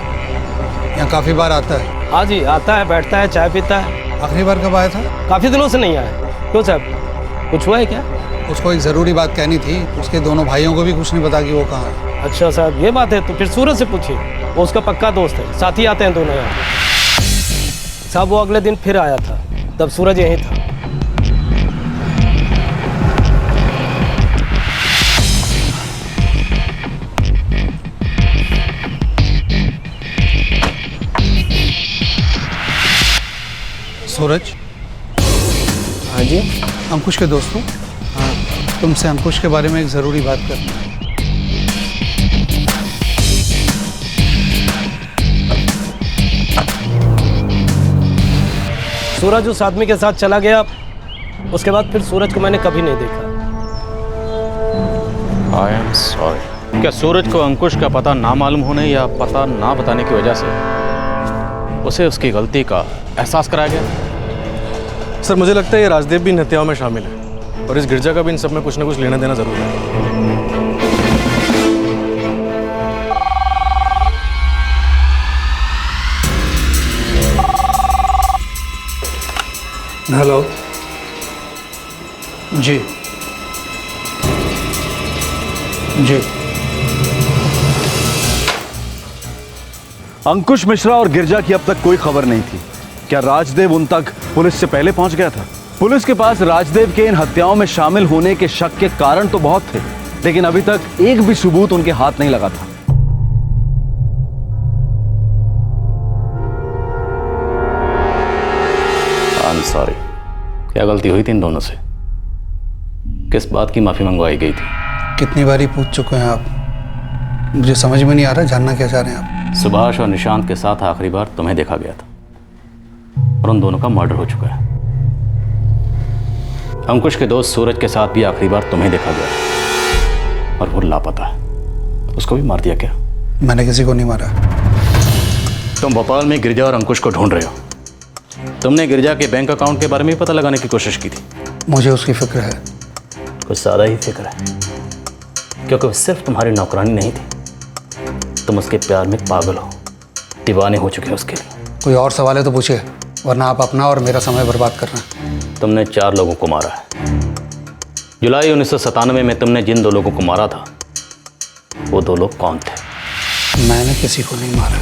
यहाँ काफ़ी बार आता है। हाँ जी, आता है, बैठता है, चाय पीता है। आखिरी बार कब आया था? काफ़ी दिनों से नहीं आया। क्यों साहब, कुछ हुआ है क्या? उसको एक ज़रूरी बात कहनी थी, उसके दोनों भाइयों को भी कुछ नहीं पता कि वो कहाँ है। अच्छा साहब, ये बात है, तो फिर सूरज से पूछिए, वो उसका पक्का दोस्त है, साथ ही आते हैं दोनों यहाँ। साहब वो अगले दिन फिर आया था, तब सूरज यहीं था। सूरज? हाँ जी? अंकुश के दोस्त हो? हाँ, तुमसे अंकुश के बारे में एक ज़रूरी बात करनी है। सूरज उस आदमी के साथ चला गया, उसके बाद फिर सूरज को मैंने कभी नहीं देखा। I am sorry. क्या सूरज को अंकुश का पता ना मालूम होने या पता ना बताने की वजह से उसे उसकी गलती का एहसास कराया गया? सर, मुझे लगता है ये राजदेव भी इन हत्याओं में शामिल है और इस गिरजा का भी इन सब में कुछ ना कुछ लेना देना जरूर है। हेलो जी जी, अंकुश मिश्रा और गिरजा की अब तक कोई खबर नहीं थी। क्या राजदेव उन तक पुलिस से पहले पहुंच गया था? पुलिस के पास राजदेव के इन हत्याओं में शामिल होने के शक के कारण तो बहुत थे, लेकिन अभी तक एक भी सबूत उनके हाथ नहीं लगा था। I am sorry. क्या गलती हुई थी इन दोनों से? किस बात की माफी मंगवाई गई थी? कितनी बारी पूछ चुके हैं आप, मुझे समझ में नहीं आ रहा जानना क्या चाह रहे हैं आप। सुभाष और निशांत के साथ आखिरी बार तुम्हें देखा गया था और उन दोनों का मर्डर हो चुका है। अंकुश के दोस्त सूरज के साथ भी आखिरी बार तुम्हें देखा गया और वो लापता है। उसको भी मार दिया क्या? मैंने किसी को नहीं मारा। तुम भोपाल में गिरजा और अंकुश को ढूंढ रहे हो। तुमने गिरजा के बैंक अकाउंट के बारे में पता लगाने की कोशिश की थी। मुझे उसकी फिक्र है। कुछ ज़्यादा ही फिक्र है, क्योंकि वो सिर्फ तुम्हारी नौकरानी नहीं थी, तुम उसके प्यार में पागल हो, दीवाने हो चुके हो उसके लिए। कोई और सवाल है तो पूछिए, वरना आप अपना और मेरा समय बर्बाद कर रहे हैं। तुमने 4 लोगों को मारा है। जुलाई 1997 में तुमने जिन 2 लोगों को मारा था, वो 2 लोग कौन थे? मैंने किसी को नहीं मारा।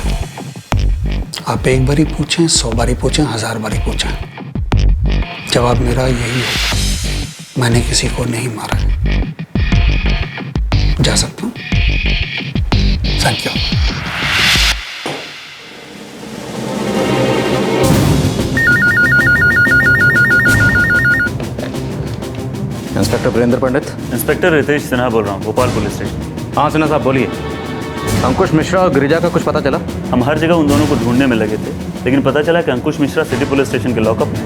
आप एक बारी पूछें, 100 बारी पूछें, 1000 बारी पूछें, जवाब मेरा यही होगा, मैंने किसी को नहीं मारा। जा सकता हूँ? Thank you. Inspector Virendra Pandit. Inspector Ritesh Sinha बोल रहा हूँ, भोपाल पुलिस स्टेशन। हाँ सिन्हा साहब बोलिए। अंकुश मिश्रा और गिरिजा का कुछ पता चला? हम हर जगह उन दोनों को ढूंढने में लगे थे, लेकिन पता चला कि अंकुश मिश्रा सिटी पुलिस स्टेशन के लॉकअप में।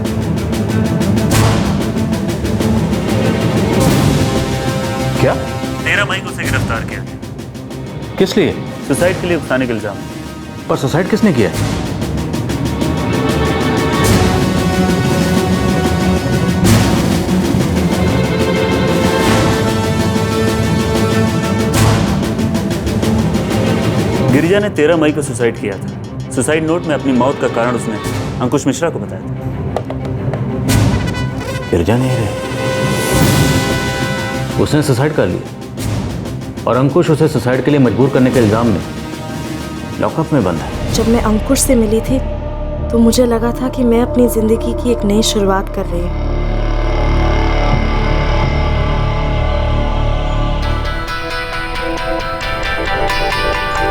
क्या? 13 मई को उसे गिरफ्तार किया। किस लिए? सुसाइड के लिए उकसाने का इल्जाम। पर सुसाइड किसने किया? गिरिजा ने 13 मई को सुसाइड किया था। सुसाइड नोट में अपनी मौत का कारण उसने अंकुश मिश्रा को बताया था। गिरिजा नहीं रहे, उसने सुसाइड कर लिया और अंकुश उसे सुसाइड के लिए मजबूर करने के इल्जाम में लॉकअप में बंद है। जब मैं अंकुश से मिली थी तो मुझे लगा था कि मैं अपनी जिंदगी की एक नई शुरुआत कर रही हूँ।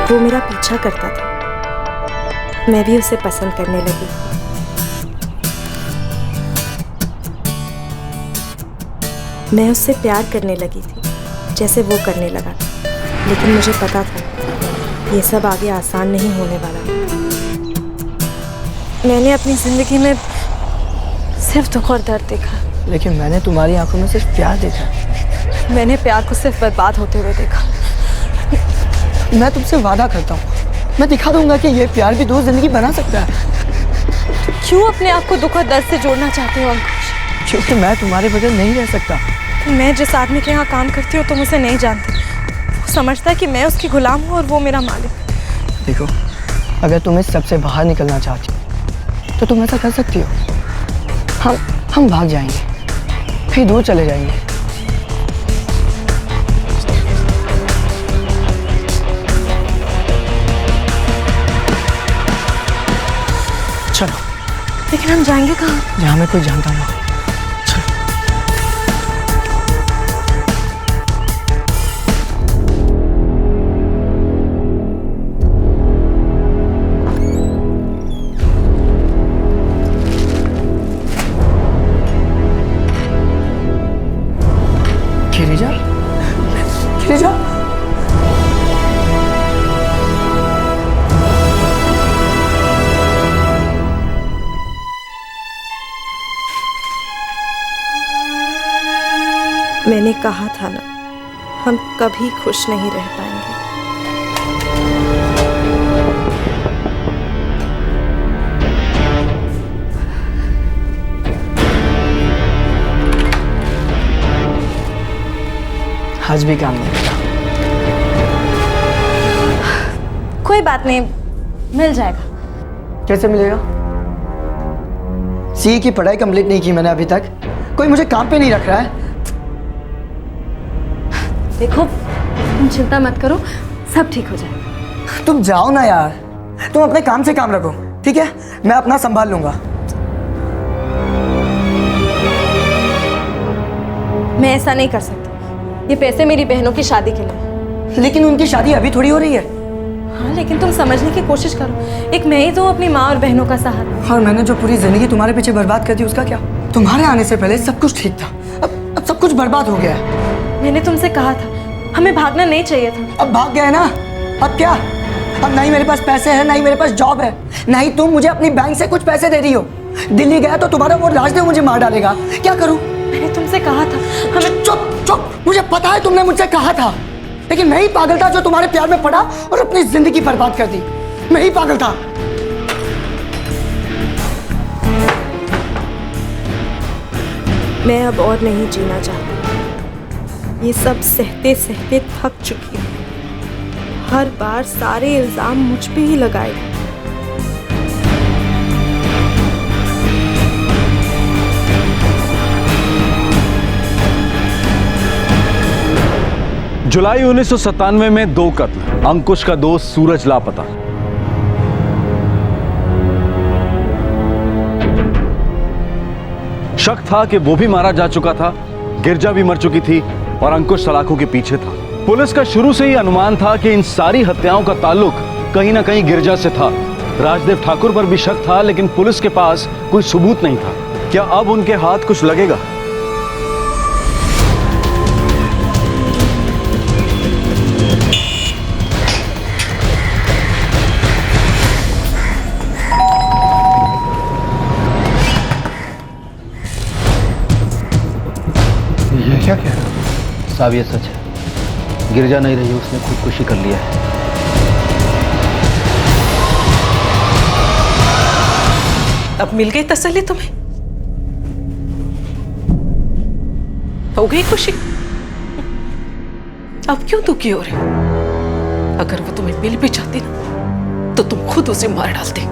वो मेरा पीछा करता था, मैं भी उसे पसंद करने लगी। मैं उससे प्यार करने लगी थी जैसे वो करने लगा था, लेकिन मुझे पता था ये सब आगे आसान नहीं होने वाला। मैंने अपनी जिंदगी में सिर्फ दुख और दर्द देखा, लेकिन मैंने तुम्हारी आंखों में सिर्फ प्यार देखा। मैंने प्यार को सिर्फ बर्बाद होते हुए देखा। मैं तुमसे वादा करता हूँ, मैं दिखा दूंगा कि ये प्यार भी 2 जिंदगी बना सकता है। क्यों अपने आप को दुख और दर्द से जोड़ना चाहते हो अंकुश? क्योंकि मैं तुम्हारे बगैर नहीं रह सकता। मैं जिस आदमी के यहाँ काम करती हूँ तुम उसे नहीं जानते। वो समझता है कि मैं उसकी गुलाम हूँ और वो मेरा मालिक। देखो, अगर तुम इस सबसे बाहर निकलना चाहती हो तो तुम ऐसा कर सकती हो। हम भाग जाएंगे, फिर दूर चले जाएंगे। चलो। लेकिन हम जाएंगे कहाँ? जहाँ मैं कोई जानता ना हो। गिरिजा, गिरिजा, मैंने कहा था ना, हम कभी खुश नहीं रह पाएंगे। आज भी काम नहीं किया। कोई बात नहीं, मिल जाएगा। कैसे मिलेगा? सीए की पढ़ाई कंप्लीट नहीं की मैंने अभी तक, कोई मुझे काम पे नहीं रख रहा है। देखो, तुम चिंता मत करो, सब ठीक हो जाएगा। तुम जाओ ना यार। तुम अपने काम से काम रखो, ठीक है? मैं अपना संभाल लूंगा। मैं ऐसा नहीं कर सकती। ये पैसे मेरी बहनों की शादी के लिए। लेकिन उनकी शादी अभी थोड़ी हो रही है। हाँ, लेकिन तुम समझने की कोशिश करो। एक मैं ही तो अपनी माँ और बहनों का सहारा। और मैंने जो पूरी जिंदगी तुम्हारे पीछे बर्बाद कर दी, उसका क्या? तुम्हारे आने से पहले सब कुछ ठीक था, अब सब कुछ बर्बाद हो गया है। मैंने तुमसे कहा था हमें भागना नहीं चाहिए था। अब भाग गए ना, अब क्या? अब ना ही मेरे पास पैसे हैं, ना ही मेरे पास जॉब है, ना ही तुम मुझे अपनी बैंक से कुछ पैसे दे रही हो। दिल्ली गया तो तुम्हारा वो राजदेव मुझे मार डालेगा। क्या करूं? मैंने तुमसे कहा था हमें। चुप चुप, मुझे पता है तुमने मुझसे कहा था, लेकिन मैं ही पागल था जो तुम्हारे प्यार में पड़ा और अपनी जिंदगी बर्बाद कर दी। मैं ही पागल था। मैं अब और नहीं जीना चाहती। ये सब सहते सहते थक चुकी हूँ। हर बार सारे इल्जाम मुझ पे ही लगाए। जुलाई 1997 में 2 कत्ल। अंकुश का दोस्त सूरज लापता। शक था कि वो भी मारा जा चुका था, गिरजा भी मर चुकी थी और अंकुश सलाखों के पीछे था। पुलिस का शुरू से ही अनुमान था कि इन सारी हत्याओं का ताल्लुक कहीं ना कहीं गिरजा से था। राजदेव ठाकुर पर भी शक था, लेकिन पुलिस के पास कोई सबूत नहीं था। क्या अब उनके हाथ कुछ लगेगा? ये क्या कह रहा है? साहब ये सच है, गिरजा नहीं रही, उसने खुदकुशी कर लिया है। अब मिल गई तसल्ली तुम्हें? हो गई खुशी? अब क्यों दुखी हो रहे हो? अगर वो तुम्हें मिल भी जाती ना, तो तुम खुद उसे मार डालते।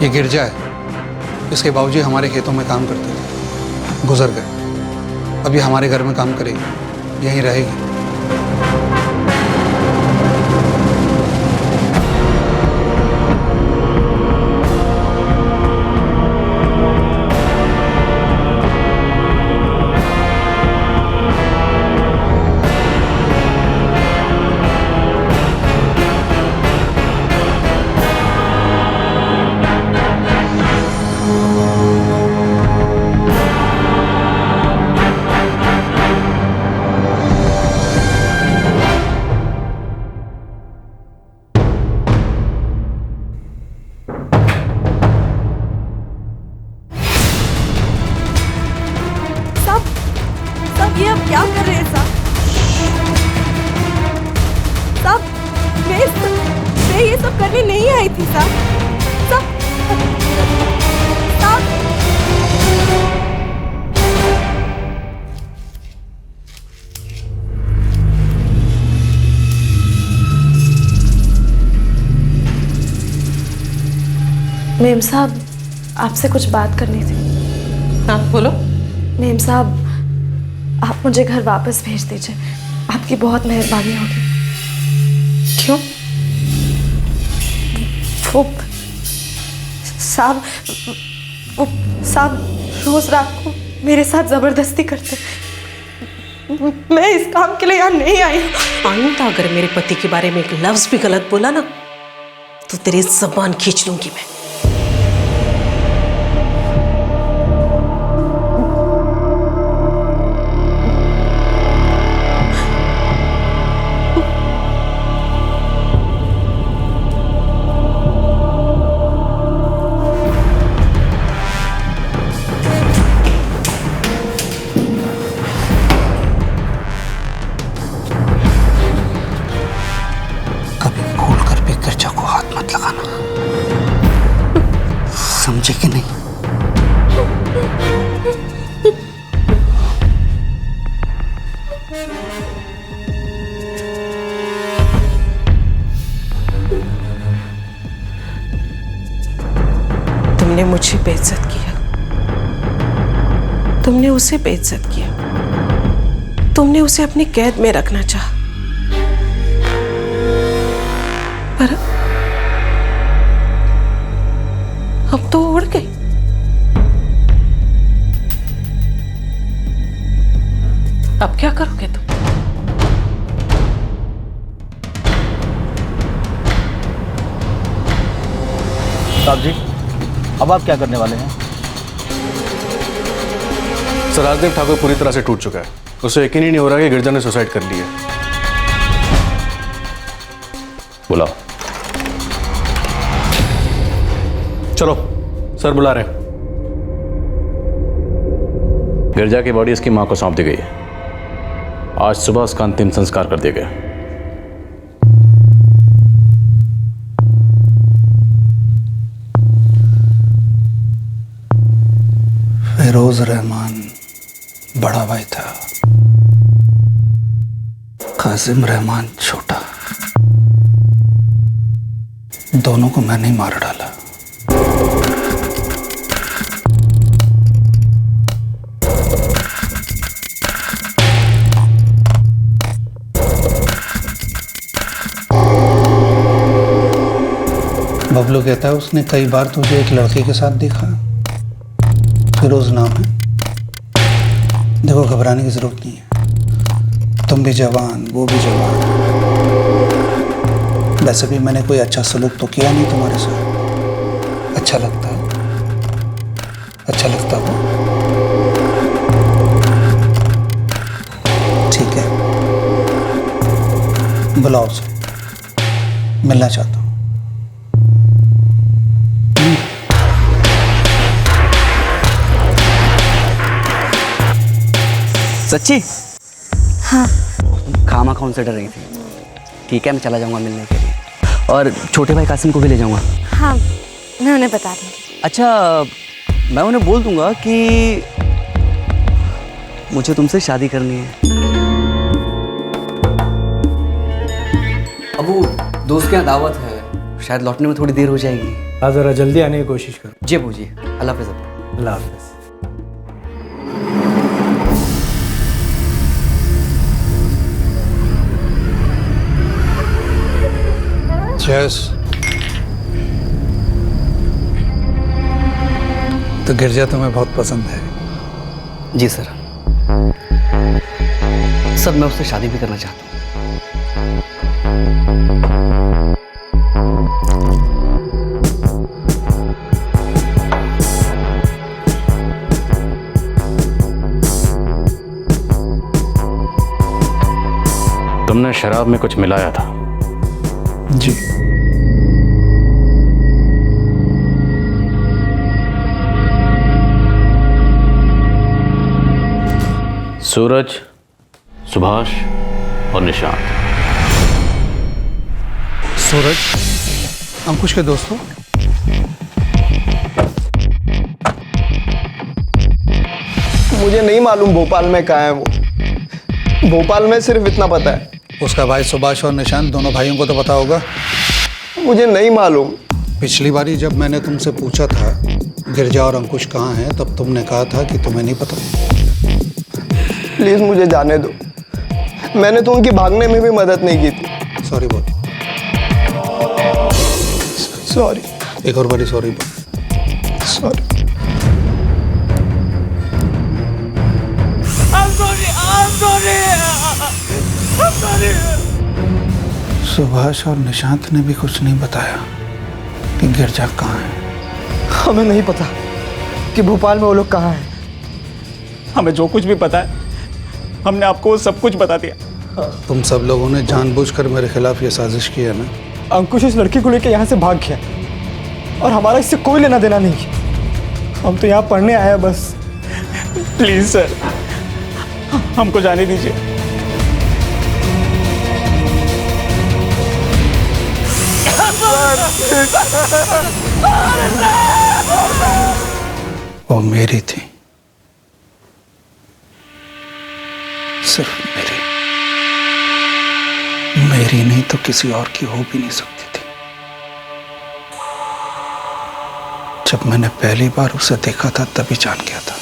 ये गिरजा है, इसके बाबूजी हमारे खेतों में काम करते थे, गुजर गए। अब ये हमारे घर में काम करेगी, यहीं रहेगी। ये अब क्या कर रहे हैं साहब? साहब, मैं ये सब करने नहीं आई थी साहब। साहब, मेम साहब, आपसे कुछ बात करनी थी। हाँ बोलो। मेम साहब, आप मुझे घर वापस भेज दीजिए, आपकी बहुत मेहरबानी होगी। क्यों? वो साहब रोज रात को मेरे साथ जबरदस्ती करते। मैं इस काम के लिए यहाँ नहीं आई। आइंदा अगर मेरे पति के बारे में एक लफ्ज भी गलत बोला ना, तो तेरी जबान खींच लूंगी मैं। तुमने मुझे बेइज्जत किया, तुमने उसे बेइज्जत किया, तुमने उसे अपनी कैद में रखना चाहा, पर अब तो उड़ गई। अब क्या करोगे तुम? साहब जी, अब आप क्या करने वाले हैं? सर, राजदेव ठाकुर पूरी तरह से टूट चुका है। उसे यकीन ही नहीं हो रहा कि गिरजा ने सुसाइड कर ली है। बुलाओ। चलो, सर बुला रहे हैं। गिरजा की बॉडी इसकी मां को सौंप दी गई है। आज सुबह उसका अंतिम संस्कार कर दिया गया। फिरोज रहमान बड़ा भाई था, कासिम रहमान छोटा। दोनों को मैंने ही मार डाला। बबलू कहता है उसने कई बार तुझे एक लड़के के साथ देखा, फिरोज नाम है। देखो, घबराने की जरूरत नहीं है। तुम भी जवान, वो भी जवान। वैसे भी मैंने कोई अच्छा सलूक तो किया नहीं तुम्हारे साथ। अच्छा लगता है? अच्छा लगता हो? ठीक है, बुलाओ उसे, मिलना चाहता हूँ। सच्ची? हाँ। खामा कौन से डर रही थी? ठीक है, मैं चला जाऊंगा मिलने के लिए, और छोटे भाई कासिम को भी ले जाऊंगा। हाँ, मैं उन्हें बता दूँगी। अच्छा, मैं उन्हें बोल दूंगा कि मुझे तुमसे शादी करनी है। अब वो दोस्त के यहाँ दावत है, शायद लौटने में थोड़ी देर हो जाएगी। हाँ, जरा जल्दी आने की कोशिश करो। जी अबू जी, अल्लाह हाफिज़। अल्लाह हाफिज़। यस, तो गिरजा तुम्हें बहुत पसंद है? जी सर, सब मैं उससे शादी भी करना चाहता हूँ। तुमने शराब में कुछ मिलाया था? जी। सूरज, सुभाष और निशांत। सूरज अंकुश के दोस्त हो? मुझे नहीं मालूम भोपाल में कहाँ है वो। भोपाल में सिर्फ इतना पता है। उसका भाई सुभाष और निशांत, दोनों भाइयों को तो पता होगा? मुझे नहीं मालूम। पिछली बारी जब मैंने तुमसे पूछा था गिरजा और अंकुश कहाँ हैं, तब तुमने कहा था कि तुम्हें नहीं पता। प्लीज मुझे जाने दो। मैंने तो उनकी भागने में भी मदद नहीं की थी। सॉरी बोल। सॉरी। एक और बारी सॉरी बोल। सॉरी। सुभाष और निशांत ने भी कुछ नहीं बताया कि गिरजा कहाँ है। हमें नहीं पता कि भोपाल में वो लोग कहाँ हैं। हमें जो कुछ भी पता है हमने आपको सब कुछ बता दिया। तुम सब लोगों ने जानबूझकर मेरे खिलाफ ये साजिश की है ना? अंकुश इस लड़की को लेकर यहाँ से भाग गया और हमारा इससे कोई लेना देना नहीं है। हम तो यहाँ पढ़ने आए हैं बस। प्लीज सर, हमको जाने दीजिए। वो मेरी थी, सिर्फ मेरी नहीं तो किसी और की हो भी नहीं सकती थी। जब मैंने पहली बार उसे देखा था तभी जान गया था।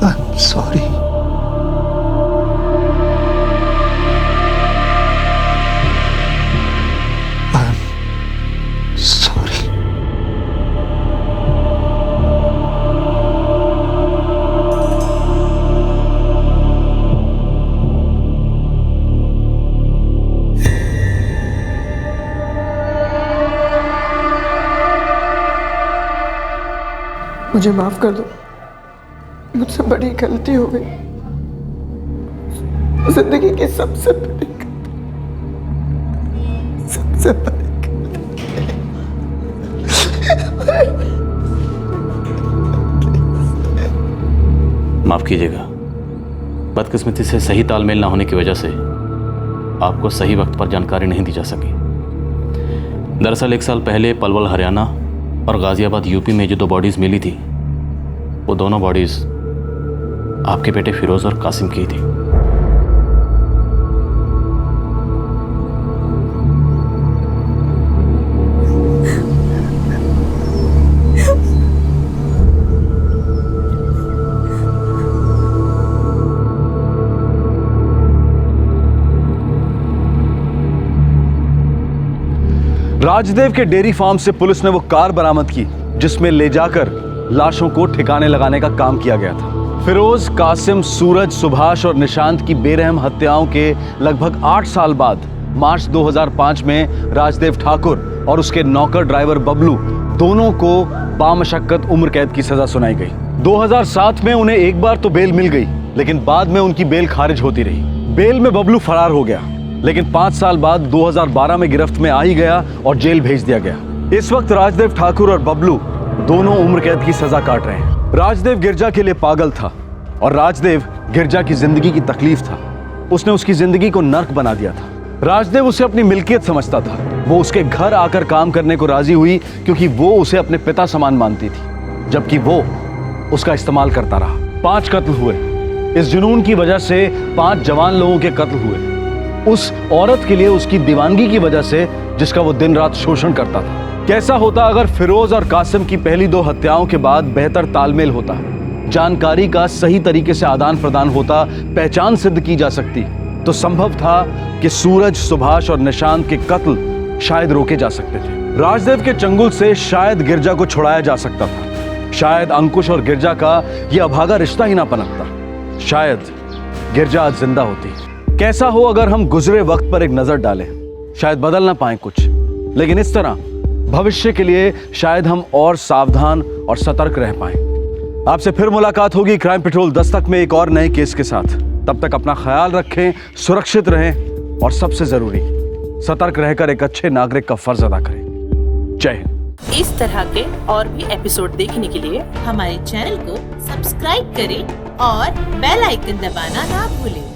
I'm sorry. I'm sorry. मुझे माफ कर दो, मुझसे बड़ी गलती हो गई, जिंदगी की सबसे बड़ी गलती, सबसे बड़ी माफ कीजिएगा, बदकिस्मती से सही तालमेल ना होने की वजह से आपको सही वक्त पर जानकारी नहीं दी जा सकी। दरअसल 1 साल पहले पलवल हरियाणा और गाजियाबाद यूपी में जो 2 बॉडीज मिली थी, वो दोनों बॉडीज आपके बेटे फिरोज और कासिम की थी। राजदेव के डेयरी फार्म से पुलिस ने वो कार बरामद की जिसमें ले जाकर लाशों को ठिकाने लगाने का काम किया गया था। फिरोज, कासिम, सूरज, सुभाष और निशांत की बेरहम हत्याओं के लगभग 8 साल बाद मार्च 2005 में राजदेव ठाकुर और उसके नौकर ड्राइवर बबलू दोनों को बामशक्कत उम्र कैद की सजा सुनाई गई। 2007 में उन्हें एक बार तो बेल मिल गई, लेकिन बाद में उनकी बेल खारिज होती रही। बेल में बबलू फरार हो गया, लेकिन 5 साल बाद 2012 में गिरफ्त में आ ही गया और जेल भेज दिया गया। इस वक्त राजदेव ठाकुर और बबलू दोनों उम्र कैद की सजा काट रहे हैं। राजदेव गिरजा के लिए पागल था और राजदेव गिरजा की जिंदगी की तकलीफ था। उसने उसकी जिंदगी को नर्क बना दिया था। राजदेव उसे अपनी मिल्कियत समझता था। वो उसके घर आकर काम करने को राजी हुई क्योंकि वो उसे अपने पिता समान मानती थी, जबकि वो उसका इस्तेमाल करता रहा। 5 कत्ल हुए। इस जुनून की वजह से 5 जवान लोगों के कत्ल हुए, उस औरत के लिए उसकी दीवानगी की वजह से जिसका वो दिन रात शोषण करता था। कैसा होता अगर फिरोज और कासिम की पहली 2 हत्याओं के बाद बेहतर तालमेल होता, जानकारी का सही तरीके से आदान प्रदान होता, पहचान सिद्ध की जा सकती, तो संभव था कि सूरज, सुभाष और निशांत के कत्ल शायद रोके जा सकते थे। राजदेव के चंगुल से शायद गिरजा को छुड़ाया जा सकता था। शायद अंकुश और गिरजा का यह अभागा रिश्ता ही ना पनपता। शायद गिरजा आज जिंदा होती। कैसा हो अगर हम गुजरे वक्त पर एक नजर डालें, शायद बदल ना पाए कुछ, लेकिन इस तरह भविष्य के लिए शायद हम और सावधान और सतर्क रह पाए। आपसे फिर मुलाकात होगी क्राइम पेट्रोल दस्तक में एक और नए केस के साथ। तब तक अपना ख्याल रखें, सुरक्षित रहें और सबसे जरूरी सतर्क रहकर एक अच्छे नागरिक का फर्ज अदा करें। जय हिंद। इस तरह के और भी एपिसोड देखने के लिए हमारे चैनल को सब्सक्राइब करें और बेल आइकन दबाना ना भूलें।